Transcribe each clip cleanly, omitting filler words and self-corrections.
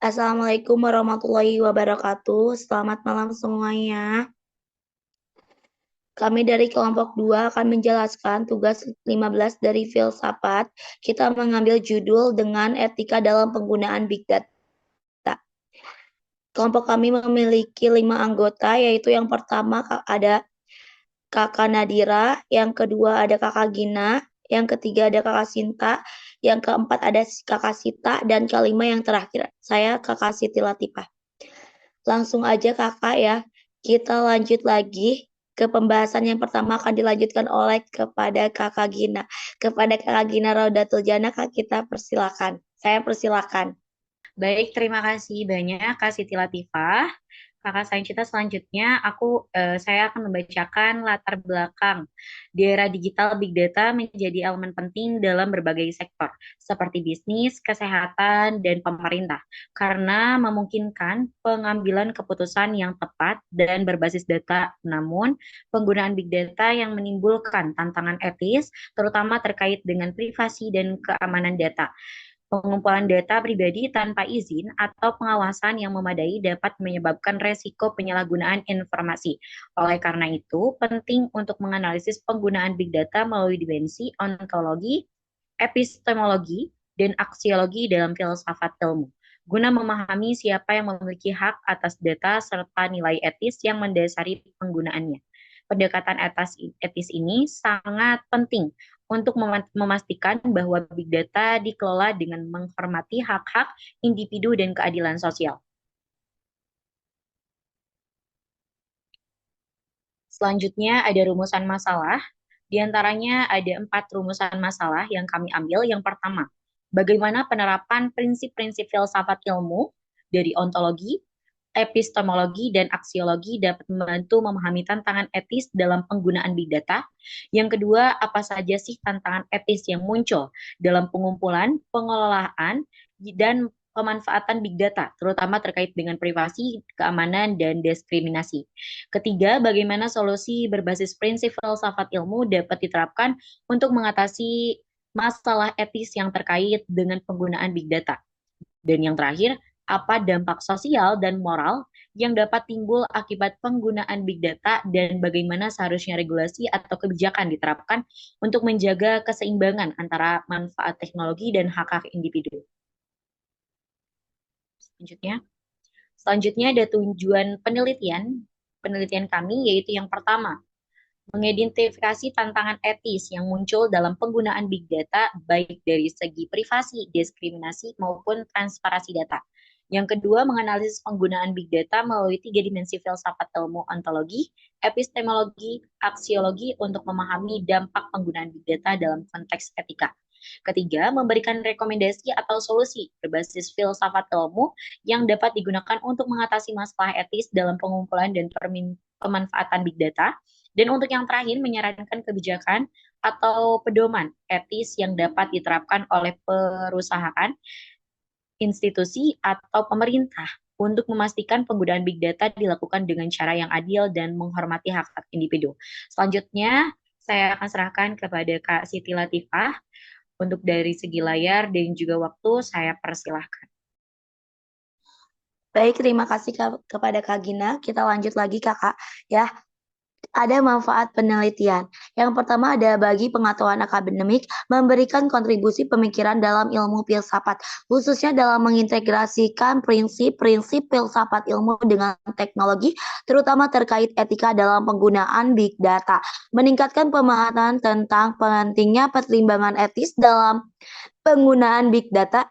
Assalamualaikum warahmatullahi wabarakatuh. Selamat malam semuanya. Kami dari kelompok 2 akan menjelaskan tugas 15 dari filsafat. Kita mengambil judul dengan etika dalam penggunaan Big Data. Kelompok kami memiliki 5 anggota, yaitu yang pertama ada Kakak Nadira, yang kedua ada Kakak Gina, yang ketiga ada Kakak Sinta, yang keempat ada Kakak Sita, dan kelima yang terakhir saya Kakak Siti Latifah. Langsung aja Kakak ya, kita lanjut lagi ke pembahasan yang pertama akan dilanjutkan oleh kepada Kakak Gina. Kepada Kakak Gina Raudatul Jannah, Kak, kita persilakan. Saya persilakan. Baik, terima kasih banyak Kak Siti Latifah. Kakak Sancita selanjutnya saya akan membacakan latar belakang di era digital Big Data menjadi elemen penting dalam berbagai sektor seperti bisnis, kesehatan, dan pemerintah karena memungkinkan pengambilan keputusan yang tepat dan berbasis data. Namun, penggunaan Big Data yang menimbulkan tantangan etis terutama terkait dengan privasi dan keamanan data. Pengumpulan data pribadi tanpa izin atau pengawasan yang memadai dapat menyebabkan resiko penyalahgunaan informasi. Oleh karena itu, penting untuk menganalisis penggunaan big data melalui dimensi ontologi, epistemologi, dan aksiologi dalam filsafat ilmu, guna memahami siapa yang memiliki hak atas data serta nilai etis yang mendasari penggunaannya. Pendekatan etis ini sangat penting untuk memastikan bahwa big data dikelola dengan menghormati hak-hak individu dan keadilan sosial. Selanjutnya ada rumusan masalah. Di antaranya ada 4 rumusan masalah yang kami ambil. Yang pertama, bagaimana penerapan prinsip-prinsip filsafat ilmu dari ontologi, epistemologi, dan aksiologi dapat membantu memahami tantangan etis dalam penggunaan big data. Yang kedua, apa saja sih tantangan etis yang muncul dalam pengumpulan, pengelolaan, dan pemanfaatan big data, terutama terkait dengan privasi, keamanan, dan diskriminasi. Ketiga, bagaimana solusi berbasis prinsip filsafat ilmu dapat diterapkan untuk mengatasi masalah etis yang terkait dengan penggunaan big data. Dan yang terakhir, apa dampak sosial dan moral yang dapat timbul akibat penggunaan big data dan bagaimana seharusnya regulasi atau kebijakan diterapkan untuk menjaga keseimbangan antara manfaat teknologi dan hak-hak individu. Selanjutnya, selanjutnya ada tujuan penelitian kami yaitu yang pertama, mengidentifikasi tantangan etis yang muncul dalam penggunaan big data baik dari segi privasi, diskriminasi maupun transparansi data. Yang kedua, menganalisis penggunaan big data melalui 3 dimensi filsafat ilmu ontologi, epistemologi, aksiologi untuk memahami dampak penggunaan big data dalam konteks etika. Ketiga, memberikan rekomendasi atau solusi berbasis filsafat ilmu yang dapat digunakan untuk mengatasi masalah etis dalam pengumpulan dan pemanfaatan big data. Dan untuk yang terakhir, menyarankan kebijakan atau pedoman etis yang dapat diterapkan oleh perusahaan, institusi, atau pemerintah untuk memastikan penggunaan big data dilakukan dengan cara yang adil dan menghormati hak-hak individu. Selanjutnya, saya akan serahkan kepada Kak Siti Latifah untuk dari segi layar dan juga waktu, saya persilahkan. Baik, terima kasih kepada Kak Gina. Kita lanjut lagi Kakak ya. Ada manfaat penelitian. Yang pertama ada bagi pengetahuan akademik, memberikan kontribusi pemikiran dalam ilmu filsafat, khususnya dalam mengintegrasikan prinsip-prinsip filsafat ilmu dengan teknologi, terutama terkait etika dalam penggunaan big data. Meningkatkan pemahaman tentang pentingnya pertimbangan etis dalam penggunaan big data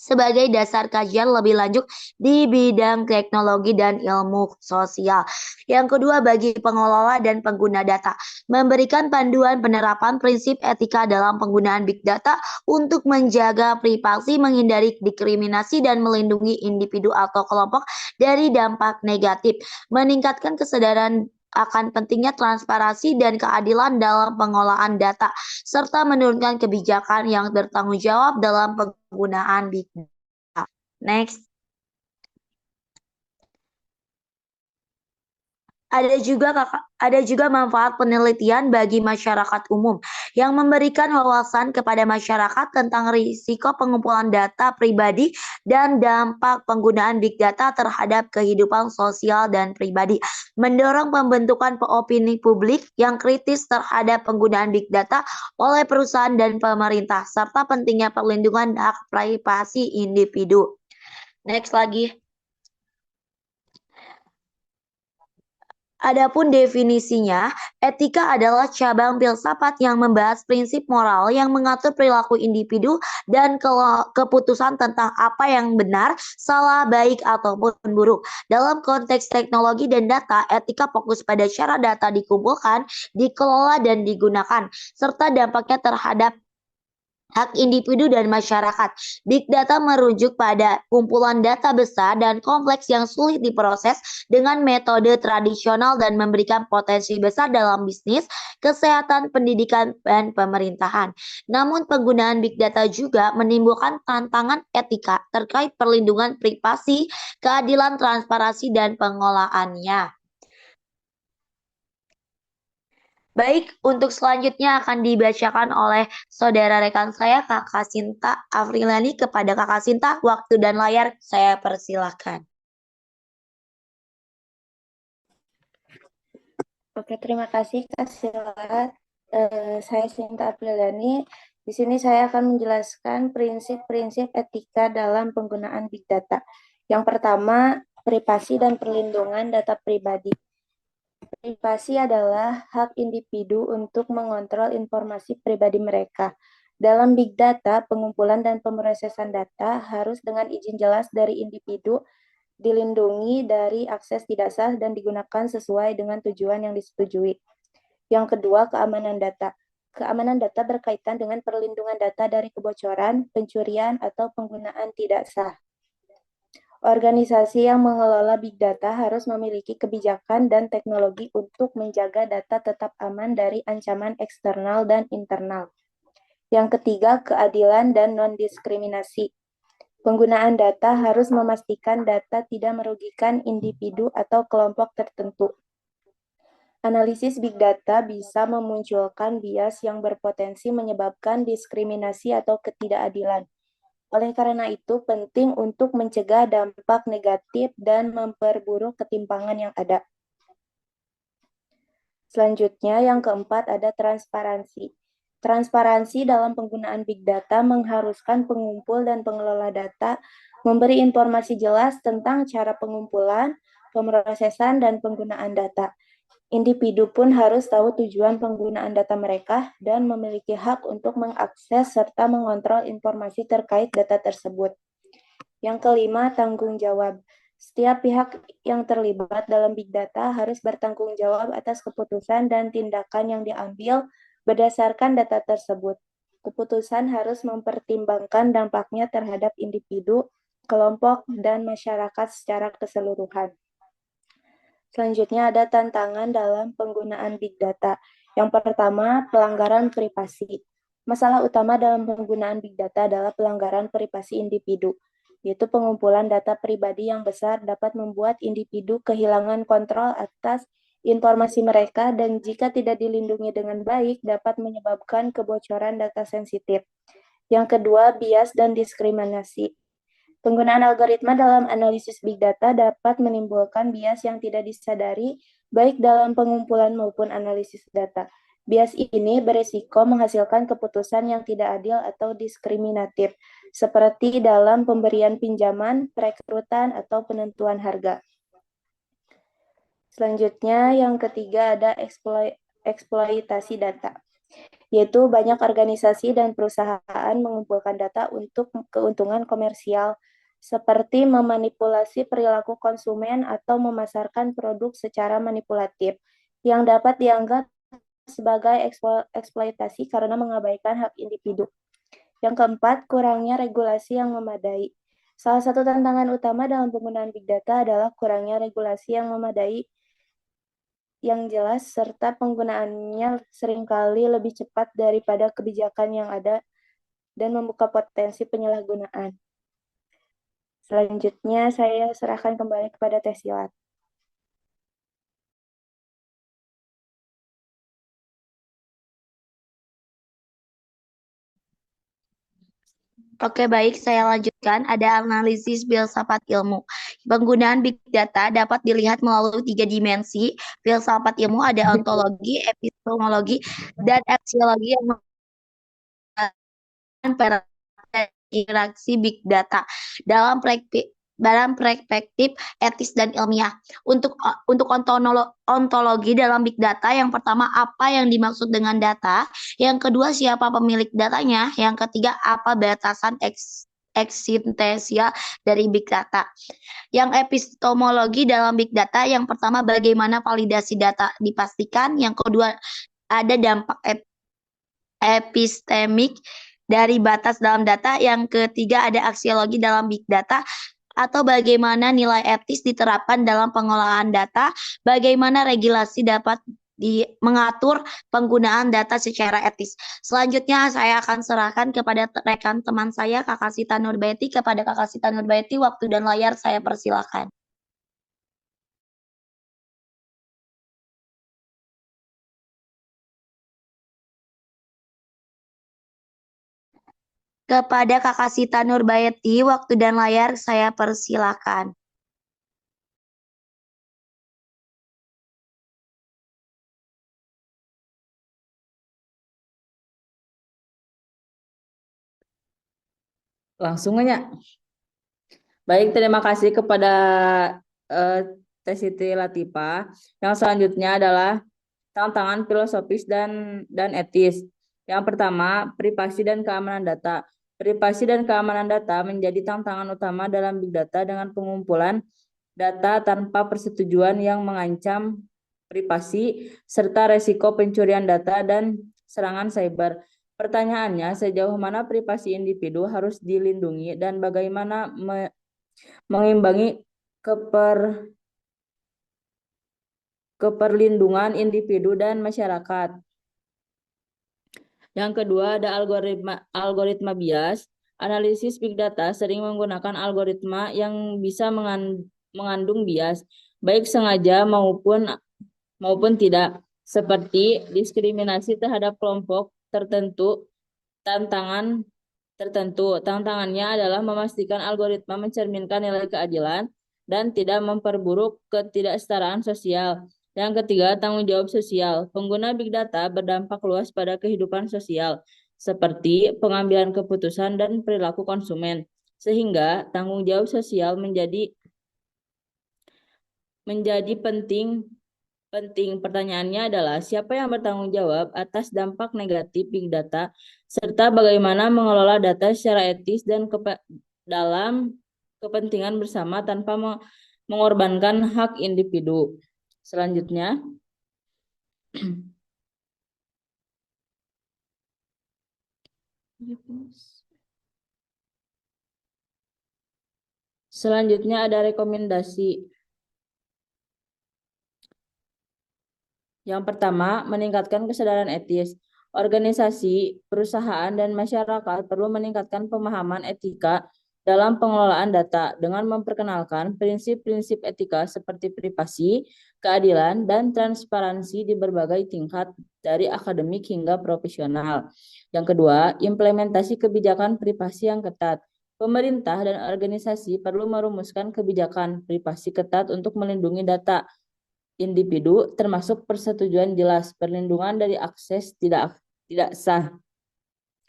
sebagai dasar kajian lebih lanjut di bidang teknologi dan ilmu sosial. Yang kedua, bagi pengelola dan pengguna data, memberikan panduan penerapan prinsip etika dalam penggunaan big data untuk menjaga privasi, menghindari diskriminasi, dan melindungi individu atau kelompok dari dampak negatif. Meningkatkan kesadaran akan pentingnya transparansi dan keadilan dalam pengolahan data, serta menurunkan kebijakan yang bertanggung jawab dalam penggunaan big data. Next. Ada juga manfaat penelitian bagi masyarakat umum yang memberikan wawasan kepada masyarakat tentang risiko pengumpulan data pribadi dan dampak penggunaan big data terhadap kehidupan sosial dan pribadi, mendorong pembentukan opini publik yang kritis terhadap penggunaan big data oleh perusahaan dan pemerintah, serta pentingnya perlindungan hak privasi individu. Next lagi. Adapun definisinya, etika adalah cabang filsafat yang membahas prinsip moral yang mengatur perilaku individu dan keputusan tentang apa yang benar, salah, baik, ataupun buruk. Dalam konteks teknologi dan data, etika fokus pada cara data dikumpulkan, dikelola, dan digunakan, serta dampaknya terhadap hak individu dan masyarakat. Big data merujuk pada kumpulan data besar dan kompleks yang sulit diproses dengan metode tradisional dan memberikan potensi besar dalam bisnis, kesehatan, pendidikan, dan pemerintahan. Namun penggunaan big data juga menimbulkan tantangan etika terkait perlindungan privasi, keadilan, transparansi, dan pengolahannya. Baik, untuk selanjutnya akan dibacakan oleh saudara rekan saya, Kakak Sinta Afrilani. Kepada Kakak Sinta, waktu dan layar saya persilahkan. Oke, terima kasih Kak Sila. Saya Sinta Apriliani. Di sini saya akan menjelaskan prinsip-prinsip etika dalam penggunaan Big Data. Yang pertama, privasi dan perlindungan data pribadi. Privasi adalah hak individu untuk mengontrol informasi pribadi mereka. Dalam Big Data, pengumpulan dan pemrosesan data harus dengan izin jelas dari individu, dilindungi dari akses tidak sah dan digunakan sesuai dengan tujuan yang disetujui. Yang kedua, keamanan data. Keamanan data berkaitan dengan perlindungan data dari kebocoran, pencurian, atau penggunaan tidak sah. Organisasi yang mengelola big data harus memiliki kebijakan dan teknologi untuk menjaga data tetap aman dari ancaman eksternal dan internal. Yang ketiga, keadilan dan non-diskriminasi. Penggunaan data harus memastikan data tidak merugikan individu atau kelompok tertentu. Analisis big data bisa memunculkan bias yang berpotensi menyebabkan diskriminasi atau ketidakadilan. Oleh karena itu, penting untuk mencegah dampak negatif dan memperburuk ketimpangan yang ada. Selanjutnya, yang keempat ada transparansi. Transparansi dalam penggunaan big data mengharuskan pengumpul dan pengelola data memberi informasi jelas tentang cara pengumpulan, pemrosesan, dan penggunaan data. Individu pun harus tahu tujuan penggunaan data mereka dan memiliki hak untuk mengakses serta mengontrol informasi terkait data tersebut. Yang kelima, tanggung jawab. Setiap pihak yang terlibat dalam big data harus bertanggung jawab atas keputusan dan tindakan yang diambil berdasarkan data tersebut. Keputusan harus mempertimbangkan dampaknya terhadap individu, kelompok, dan masyarakat secara keseluruhan. Selanjutnya ada tantangan dalam penggunaan big data. Yang pertama, pelanggaran privasi. Masalah utama dalam penggunaan big data adalah pelanggaran privasi individu, yaitu pengumpulan data pribadi yang besar dapat membuat individu kehilangan kontrol atas informasi mereka dan jika tidak dilindungi dengan baik dapat menyebabkan kebocoran data sensitif. Yang kedua, bias dan diskriminasi. Penggunaan algoritma dalam analisis big data dapat menimbulkan bias yang tidak disadari, baik dalam pengumpulan maupun analisis data. Bias ini beresiko menghasilkan keputusan yang tidak adil atau diskriminatif, seperti dalam pemberian pinjaman, perekrutan, atau penentuan harga. Selanjutnya, yang ketiga ada eksploitasi data, yaitu banyak organisasi dan perusahaan mengumpulkan data untuk keuntungan komersial, seperti memanipulasi perilaku konsumen atau memasarkan produk secara manipulatif, yang dapat dianggap sebagai eksploitasi karena mengabaikan hak individu. Yang keempat, kurangnya regulasi yang memadai. Salah satu tantangan utama dalam penggunaan big data adalah kurangnya regulasi yang memadai yang jelas serta penggunaannya seringkali lebih cepat daripada kebijakan yang ada dan membuka potensi penyalahgunaan. Selanjutnya, saya serahkan kembali kepada Teh Silat. Oke, baik, saya lanjutkan. Ada analisis filsafat ilmu. Penggunaan big data dapat dilihat melalui 3 dimensi. Filsafat ilmu ada ontologi, epistemologi, dan aksiologi yang menggunakan interaksi big data dalam perspektif etis dan ilmiah. Untuk ontologi dalam big data, yang pertama, apa yang dimaksud dengan data? Yang kedua, siapa pemilik datanya? Yang ketiga, apa batasan eksistensial dari big data? Yang epistemologi dalam big data, yang pertama, bagaimana validasi data dipastikan? Yang kedua, ada dampak epistemik dari batas dalam data. Yang ketiga, ada aksiologi dalam big data, atau bagaimana nilai etis diterapkan dalam pengolahan data, bagaimana regulasi dapat mengatur penggunaan data secara etis. Selanjutnya saya akan serahkan kepada rekan teman saya, Kakak Sita Nurbaiti. Kepada Kakak Sita Nurbaiti, waktu dan layar saya persilakan. Kepada Kakak Sita Nurbaiti, waktu dan layar saya persilakan. Langsung aja. Baik, terima kasih kepada Teh Siti Latifah. Yang selanjutnya adalah tantangan filosofis dan etis. Yang pertama, privasi dan keamanan data. Privasi dan keamanan data menjadi tantangan utama dalam big data dengan pengumpulan data tanpa persetujuan yang mengancam privasi serta resiko pencurian data dan serangan cyber. Pertanyaannya, sejauh mana privasi individu harus dilindungi dan bagaimana mengimbangi keperlindungan individu dan masyarakat. Yang kedua, ada algoritma bias. Analisis big data sering menggunakan algoritma yang bisa mengandung bias, baik sengaja maupun tidak, seperti diskriminasi terhadap kelompok tertentu. Tantangannya adalah memastikan algoritma mencerminkan nilai keadilan dan tidak memperburuk ketidaksetaraan sosial. Yang ketiga, tanggung jawab sosial. Pengguna big data berdampak luas pada kehidupan sosial, seperti pengambilan keputusan dan perilaku konsumen. Sehingga tanggung jawab sosial menjadi penting. Pertanyaannya adalah siapa yang bertanggung jawab atas dampak negatif big data serta bagaimana mengelola data secara etis dan dalam kepentingan bersama tanpa mengorbankan hak individu. Selanjutnya, ada rekomendasi. Yang pertama, meningkatkan kesadaran etis. Organisasi, perusahaan, dan masyarakat perlu meningkatkan pemahaman etika dalam pengelolaan data dengan memperkenalkan prinsip-prinsip etika seperti privasi, keadilan, dan transparansi di berbagai tingkat dari akademik hingga profesional. Yang kedua, implementasi kebijakan privasi yang ketat. Pemerintah dan organisasi perlu merumuskan kebijakan privasi ketat untuk melindungi data individu, termasuk persetujuan jelas, perlindungan dari akses tidak sah,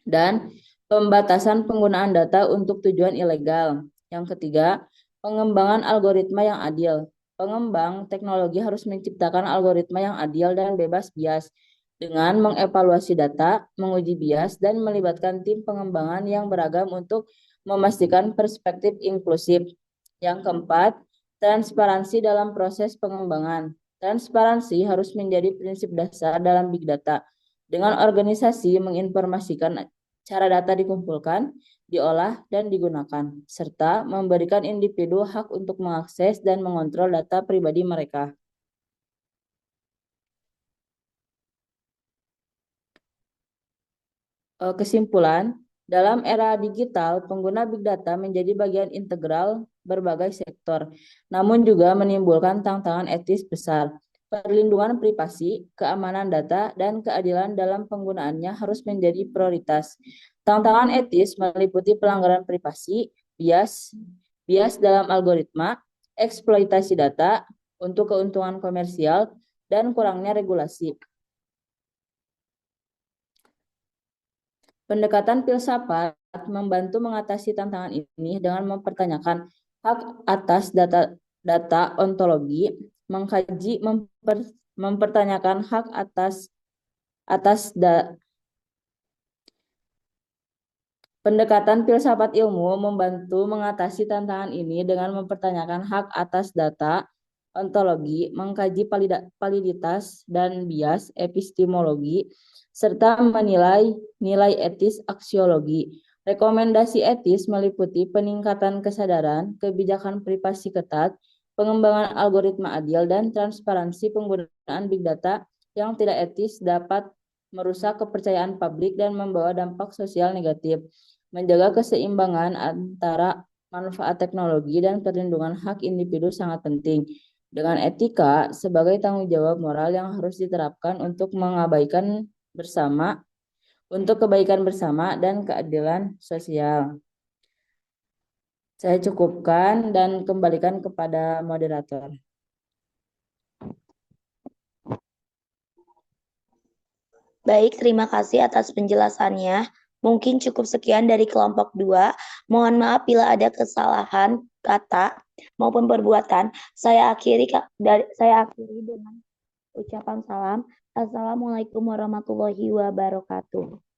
dan pembatasan penggunaan data untuk tujuan ilegal. Yang ketiga, pengembangan algoritma yang adil. Pengembang teknologi harus menciptakan algoritma yang adil dan bebas bias dengan mengevaluasi data, menguji bias, dan melibatkan tim pengembangan yang beragam untuk memastikan perspektif inklusif. Yang keempat, transparansi dalam proses pengembangan. Transparansi harus menjadi prinsip dasar dalam big data. Dengan organisasi menginformasikan cara data dikumpulkan, diolah, dan digunakan, serta memberikan individu hak untuk mengakses dan mengontrol data pribadi mereka. Kesimpulan, dalam era digital, pengguna big data menjadi bagian integral berbagai sektor, namun juga menimbulkan tantangan etis besar. Perlindungan privasi, keamanan data, dan keadilan dalam penggunaannya harus menjadi prioritas. Tantangan etis meliputi pelanggaran privasi, bias dalam algoritma, eksploitasi data untuk keuntungan komersial, dan kurangnya regulasi. Pendekatan filsafat membantu mengatasi tantangan ini dengan mempertanyakan hak atas data ontologi, mengkaji, mempertanyakan hak atas Pendekatan filsafat ilmu membantu mengatasi tantangan ini dengan mempertanyakan hak atas data ontologi, mengkaji validitas dan bias epistemologi, serta menilai nilai etis aksiologi. Rekomendasi etis meliputi peningkatan kesadaran, kebijakan privasi ketat, pengembangan algoritma adil, dan transparansi penggunaan big data yang tidak etis dapat merusak kepercayaan publik dan membawa dampak sosial negatif. Menjaga keseimbangan antara manfaat teknologi dan perlindungan hak individu sangat penting. Dengan etika sebagai tanggung jawab moral yang harus diterapkan untuk kebaikan bersama dan keadilan sosial. Saya cukupkan dan kembalikan kepada moderator. Baik, terima kasih atas penjelasannya. Mungkin cukup sekian dari kelompok 2. Mohon maaf bila ada kesalahan kata maupun perbuatan. Saya akhiri dengan ucapan salam. Assalamualaikum warahmatullahi wabarakatuh.